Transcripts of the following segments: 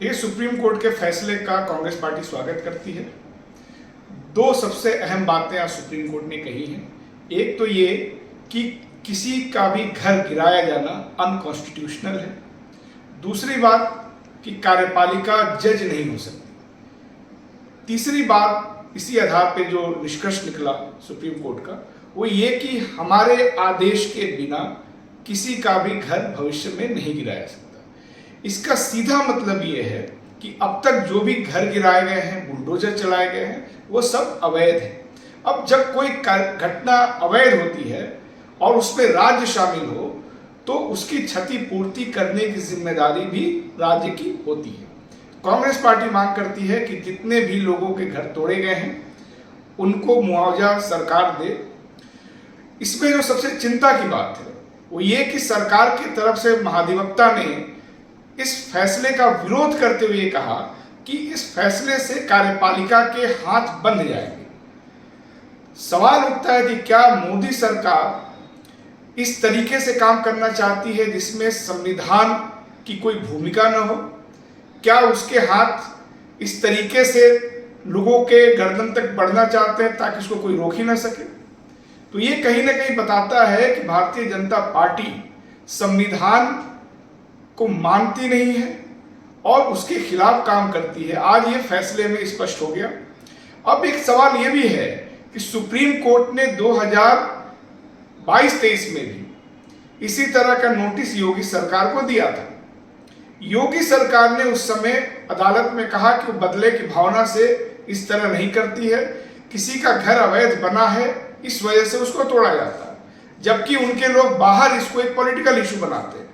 ये supreme court के फैसले का कांग्रेस पार्टी स्वागत करती है। दो सबसे अहम बातें आज सुप्रीम कोर्ट ने कही हैं। एक तो ये कि किसी का भी घर गिराया जाना अनकॉन्स्टिट्यूशनल है। दूसरी बात कि कार्यपालिका जज नहीं हो सकती। तीसरी बात, इसी आधार पे जो निष्कर्ष निकला सुप्रीम कोर्ट का, वो ये कि हमारे आदेश के बिना किसी का भी घर भविष्य में नहीं गिराया सकता। इसका सीधा मतलब ये है कि अब तक जो भी घर गिराए गए हैं, बुलडोजर चलाए गए हैं, वो सब अवैध है। अब जब कोई घटना अवैध होती है और उसमें राज्य शामिल हो तो उसकी क्षतिपूर्ति करने की जिम्मेदारी भी राज्य की होती है। कांग्रेस पार्टी मांग करती है कि जितने भी लोगों के घर तोड़े गए हैं उनको मुआवजा सरकार दे। इसमें जो सबसे चिंता की बात है वो ये कि सरकार की तरफ से महाधिवक्ता ने इस फैसले का विरोध करते हुए कहा कि इस फैसले से कार्यपालिका के हाथ बंध जाएंगे। सवाल उठता है कि क्या मोदी सरकार इस तरीके से काम करना चाहती है जिसमें संविधान की कोई भूमिका न हो? क्या उसके हाथ इस तरीके से लोगों के गर्दन तक बढ़ना चाहते हैं ताकि उसको कोई रोक ही ना सके? तो ये कहीं ना कहीं बताता है कि भारतीय जनता पार्टी संविधान को मानती नहीं है और उसके खिलाफ काम करती है। आज ये फैसले में स्पष्ट हो गया। अब एक सवाल ये भी है कि सुप्रीम कोर्ट ने 2022-23 में भी इसी तरह का नोटिस योगी सरकार को दिया था। योगी सरकार ने उस समय अदालत में कहा कि वो बदले की भावना से इस तरह नहीं करती है, किसी का घर अवैध बना है इस वजह से उसको तोड़ा जाता है, जबकि उनके लोग बाहर इसको एक पॉलिटिकल इशू बनाते हैं।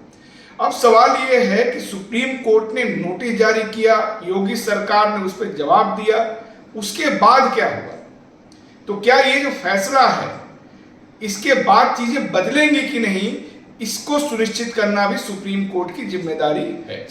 अब सवाल यह है कि सुप्रीम कोर्ट ने नोटिस जारी किया, योगी सरकार ने उस पर जवाब दिया, उसके बाद क्या हुआ? तो क्या ये जो फैसला है इसके बाद चीजें बदलेंगी कि नहीं, इसको सुनिश्चित करना भी सुप्रीम कोर्ट की जिम्मेदारी है।